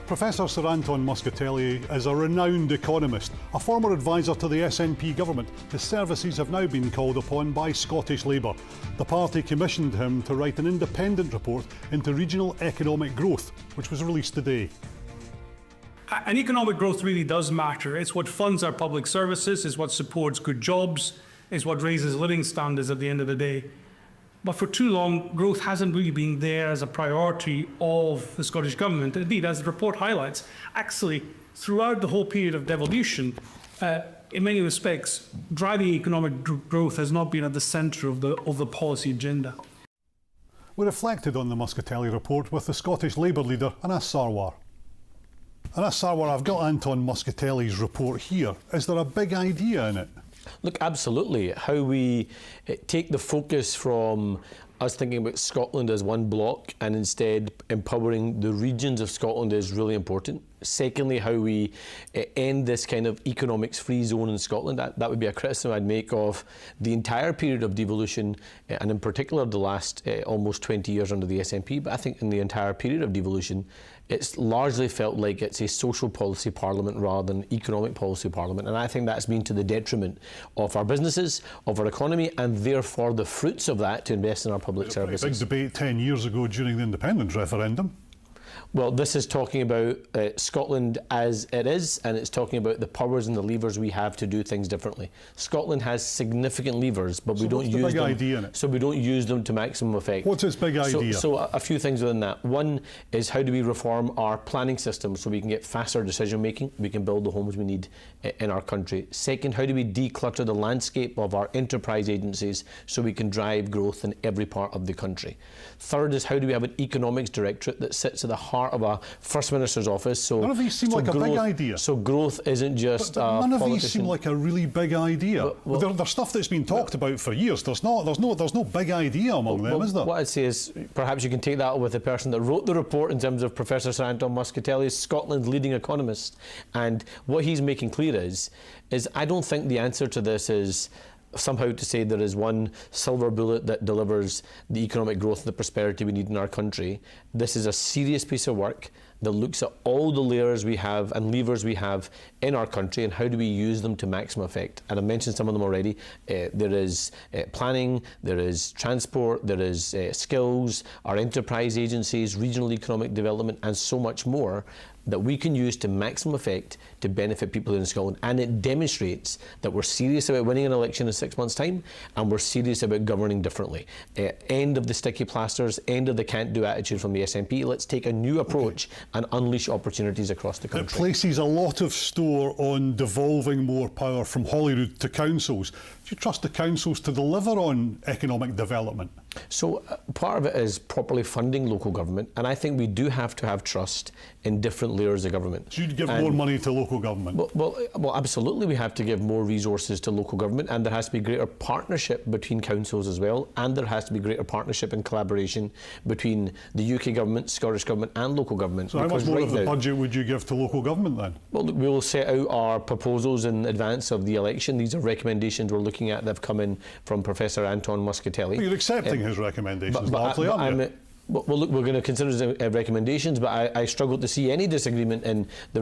Professor Sir Anton Muscatelli is a renowned economist, a former advisor to the SNP Government. His services have now been called upon by Scottish Labour. The party commissioned him to write an independent report into regional economic growth, which was released today. And economic growth really does matter. It's what funds our public services, it's what supports good jobs, it's what raises living standards at the end of the day. But for too long, growth hasn't really been there as a priority of the Scottish Government. Indeed, as the report highlights, actually, throughout the whole period of devolution, in many respects, driving economic growth has not been at the centre of the policy agenda. We reflected on the Muscatelli report with the Scottish Labour leader, Anas Sarwar. Anas Sarwar, I've got Anton Muscatelli's report here. Is there a big idea in it? Look, absolutely. How we take the focus from us thinking about Scotland as one block and instead empowering the regions of Scotland is really important. Secondly, how we end this kind of economics-free zone in Scotland. That would be a criticism I'd make of the entire period of devolution, and in particular the last almost 20 years under the SNP. But I think in the entire period of devolution, it's largely felt like it's a social policy parliament rather than economic policy parliament. And I think that's been to the detriment of our businesses, of our economy, and therefore the fruits of that to invest in our public services. Big debate 10 years ago during the independence referendum. Well, this is talking about Scotland as it is, and it's talking about the powers and the levers we have to do things differently. Scotland has significant levers, but we don't use them. So we don't use them to maximum effect. What's its big idea? So a few things within that. One is how do we reform our planning system so we can get faster decision making, we can build the homes we need in our country. Second, how do we declutter the landscape of our enterprise agencies so we can drive growth in every part of the country. Third is how do we have an economics directorate that sits at the heart of a First Minister's office. So none of these seem like a big idea. So growth isn't just but none of these seem like a really big idea. There's stuff that's been talked about for years. There's no big idea among them, is there? What I'd say is perhaps you can take that with the person that wrote the report in terms of Professor Sir Anton Muscatelli, Scotland's leading economist, and what he's making clear is I don't think the answer to this is somehow to say there is one silver bullet that delivers the economic growth and the prosperity we need in our country. This is a serious piece of work that looks at all the layers we have and levers we have in our country and how do we use them to maximum effect. And I've mentioned some of them already. There is planning, there is transport, there is skills, our enterprise agencies, regional economic development, and so much more that we can use to maximum effect to benefit people in Scotland. And it demonstrates that we're serious about winning an election in 6 months' time, and we're serious about governing differently. End of the sticky plasters, end of the can't-do attitude from the SNP. Let's take a new approach and unleash opportunities across the country. It places a lot of store on devolving more power from Holyrood to councils. Do you trust the councils to deliver on economic development? So part of it is properly funding local government, and I think we do have to have trust in different layers of government. So you'd give more money to local government? Well, absolutely we have to give more resources to local government, and there has to be greater partnership between councils as well, and there has to be greater partnership and collaboration between the UK government, Scottish government and local government. So how much more of the budget would you give to local government then? Well, we will set out our proposals in advance of the election. These are recommendations we're looking at that have come in from Professor Anton Muscatelli. Well, you're accepting his recommendations largely, aren't you? Well, look, we're going to consider his recommendations, but I struggle to see any disagreement in the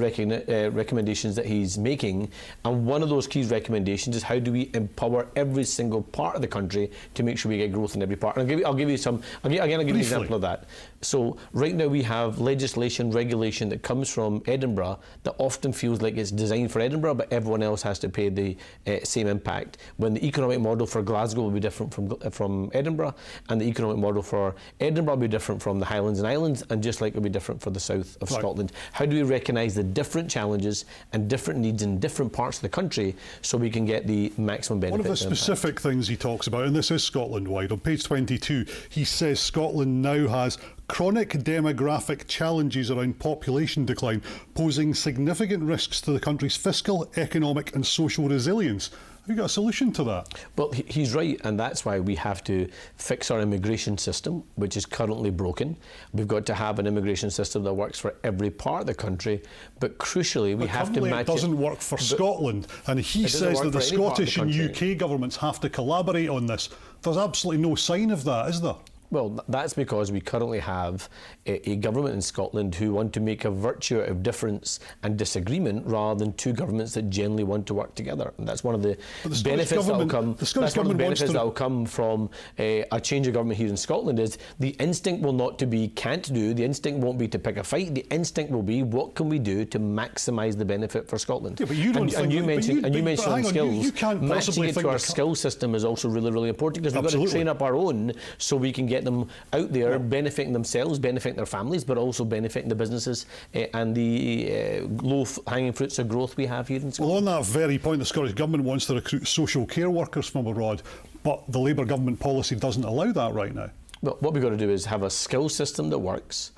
recommendations that he's making. And one of those key recommendations is how do we empower every single part of the country to make sure we get growth in every part. And I'll give you an example of that. So right now we have legislation, regulation that comes from Edinburgh that often feels like it's designed for Edinburgh, but everyone else has to pay the same impact. When the economic model for Glasgow will be different from Edinburgh, and the economic model for Edinburgh will be different from the Highlands and Islands, and just like it will be different for the south of Scotland. How do we recognise the different challenges and different needs in different parts of the country so we can get the maximum benefit? One of the specific things he talks about, and this is Scotland-wide, on page 22, he says Scotland now has chronic demographic challenges around population decline, posing significant risks to the country's fiscal, economic and social resilience. Have you got a solution to that? Well, he's right, and that's why we have to fix our immigration system, which is currently broken. We've got to have an immigration system that works for every part of the country, but crucially we have to match it. It doesn't work for Scotland, and he says that the Scottish and UK governments have to collaborate on this. There's absolutely no sign of that, is there? Well, that's because we currently have a government in Scotland who want to make a virtue out of difference and disagreement rather than two governments that generally want to work together. And that's one of the benefits that will come. That's one of the benefits that will come from a change of government here in Scotland. Is the instinct will not to be can't do. The instinct won't be to pick a fight. The instinct will be what can we do to maximise the benefit for Scotland. Yeah, but you don't and you mentioned on skills. You can't matching it to our skill system is also really, really important because we've got to train up our own so we can get them out there benefiting themselves, benefiting their families, but also benefiting the businesses and the low-hanging fruits of growth we have here in Scotland. Well, on that very point, the Scottish Government wants to recruit social care workers from abroad, but the Labour government policy doesn't allow that right now. Well, what we've got to do is have a skill system that works,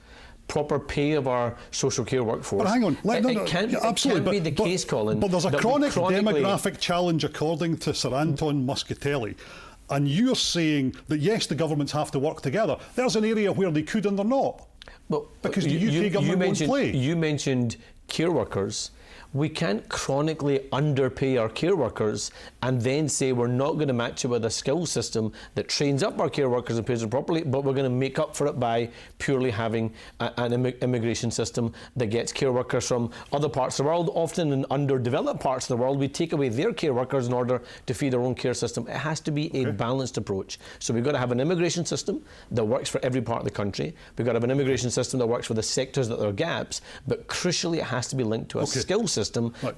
proper pay of our social care workforce. But hang on, it can't be the case, Colin. But there's a chronic demographic challenge, according to Sir Anton Muscatelli. And you're saying that, yes, the governments have to work together. There's an area where they could and they're not. Well, because the UK government won't play. You mentioned care workers. We can't chronically underpay our care workers and then say we're not going to match it with a skills system that trains up our care workers and pays them properly, but we're going to make up for it by purely having an immigration system that gets care workers from other parts of the world. Often in underdeveloped parts of the world, we take away their care workers in order to feed our own care system. It has to be a balanced approach. So we've got to have an immigration system that works for every part of the country. We've got to have an immigration system that works for the sectors that there are gaps, but crucially it has to be linked to a skills system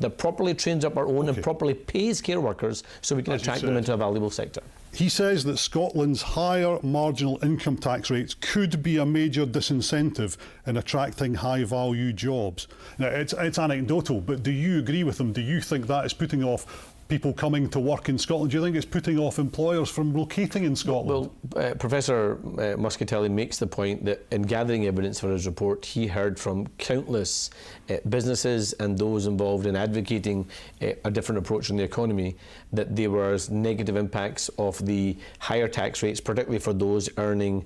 that properly trains up our own and properly pays care workers so we can attract them into a valuable sector. He says that Scotland's higher marginal income tax rates could be a major disincentive in attracting high-value jobs. Now, it's anecdotal, but do you agree with him? Do you think that is putting off people coming to work in Scotland? Do you think it's putting off employers from locating in Scotland? Well, Professor Muscatelli makes the point that in gathering evidence for his report, he heard from countless businesses and those involved in advocating a different approach in the economy, that there were negative impacts of the higher tax rates, particularly for those earning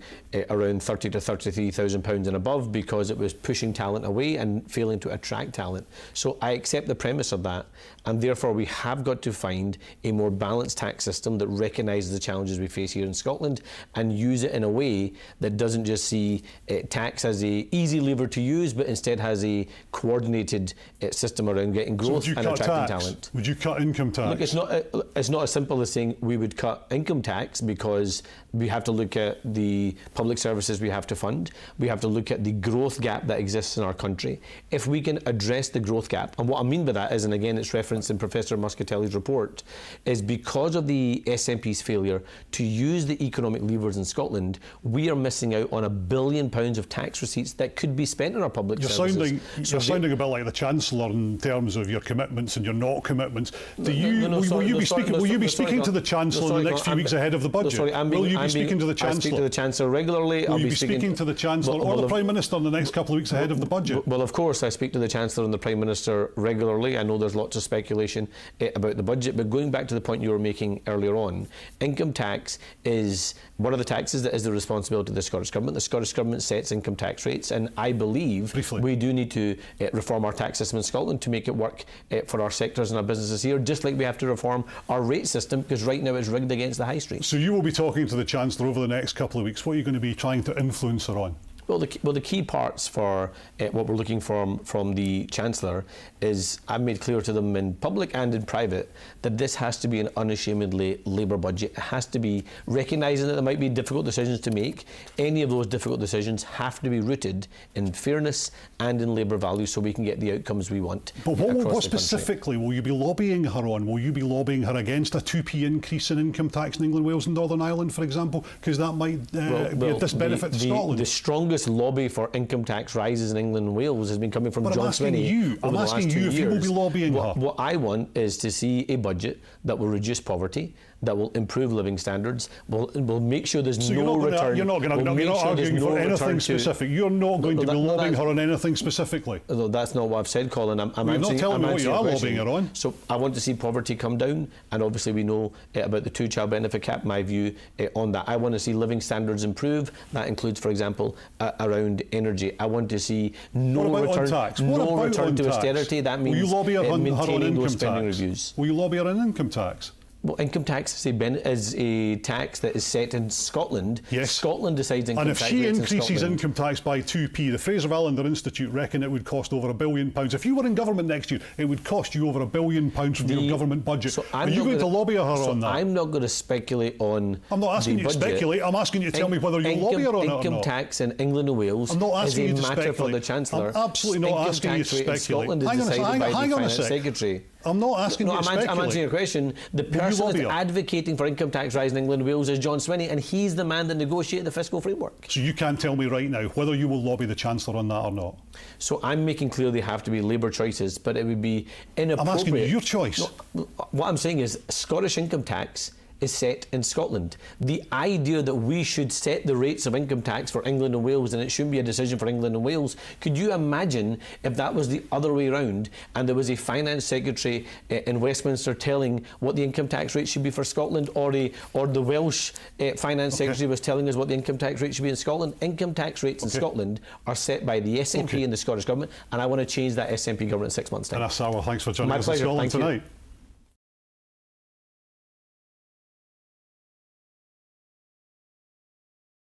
around £30,000 to £33,000 and above, because it was pushing talent away and failing to attract talent. So I accept the premise of that, and therefore we have got to find a more balanced tax system that recognises the challenges we face here in Scotland and use it in a way that doesn't just see tax as an easy lever to use, but instead has a coordinated system around getting growth and attracting talent. Would you cut income tax? Look, it's not as simple as saying we would cut income tax, because we have to look at the public services we have to fund. We have to look at the growth gap that exists in our country. If we can address the growth gap, and what I mean by that is, and again it's referenced in Professor Muscatelli's report, is because of the SNP's failure to use the economic levers in Scotland, we are missing out on £1 billion of tax receipts that could be spent on our public services. You're sounding a bit like the Chancellor in terms of your commitments and your not commitments. Will you be speaking to the Chancellor in the next few weeks ahead of the budget? Will you be speaking to the Chancellor? I speak to the Chancellor regularly. Will you be speaking to the Chancellor or the Prime Minister in the next couple of weeks ahead of the budget? Well, of course, I speak to the Chancellor and the Prime Minister regularly. I know there's lots of speculation about the budget, but going back to the point you were making earlier on, income tax is one of the taxes that is the responsibility of the Scottish Government. The Scottish Government sets income tax rates, and I believe we do need to reform our tax system in Scotland to make it work for our sectors and our businesses here, just like we have to reform our rate system, because right now it's rigged against the high street. So you will be talking to the Chancellor over the next couple of weeks. What are you going to be trying to influence her on? Well, the key parts for what we're looking for from the Chancellor is, I've made clear to them in public and in private that this has to be an unashamedly Labour budget. It has to be recognising that there might be difficult decisions to make. Any of those difficult decisions have to be rooted in fairness and in Labour values so we can get the outcomes we want. But what specifically will you be lobbying her on? Will you be lobbying her against a 2p increase in income tax in England, Wales and Northern Ireland, for example? Because that might be a disbenefit to Scotland. The strongest lobby for income tax rises in England and Wales has been coming from John Swinney. I'm asking you if you will be lobbying her. What I want is to see a budget that will reduce poverty, that will improve living standards, will make sure there's no return. You're not arguing for anything specific. You're not going to be lobbying her on anything specifically. No, that's not what I've said, Colin. You're not telling me what you are lobbying her on. So I want to see poverty come down, and obviously we know about the two-child benefit cap, my view on that. I want to see living standards improve. That includes, for example, around energy. I want to see no return to austerity. That means will you lobby her on maintaining income those spending tax? reviews. Will you lobby her on income tax? Well, income tax is a tax that is set in Scotland. Yes. Scotland decides income tax rates. And if she increases in Scotland, income tax by 2p, the Fraser Allender Institute reckon it would cost over £1 billion. If you were in government next year, it would cost you over £1 billion from your government budget. So Are you going to lobby her on that? I'm not going to speculate on. I'm not asking you to speculate. I'm asking you to tell me whether you'll lobby her on it or not. Income tax in England and Wales I'm not asking you is to a matter speculate. for the Chancellor. I'm absolutely not asking you to speculate. Scotland is decided by the Finance Secretary. I'm not asking you to speculate. I'm answering your question. The person that's advocating for income tax rise in England and Wales is John Swinney, and he's the man that negotiated the fiscal framework. So you can't tell me right now whether you will lobby the Chancellor on that or not? So I'm making clear they have to be Labour choices, but it would be inappropriate. I'm asking you your choice. No, what I'm saying is Scottish income tax is set in Scotland. The idea that we should set the rates of income tax for England and Wales and it shouldn't be a decision for England and Wales, could you imagine if that was the other way around and there was a finance secretary in Westminster telling what the income tax rate should be for Scotland, or the Welsh finance secretary was telling us what the income tax rate should be in Scotland? Income tax rates in Scotland are set by the SNP and the Scottish Government, and I want to change that SNP Government in 6 months' time. And Sarwar, thanks for joining us in pleasure. Scotland tonight.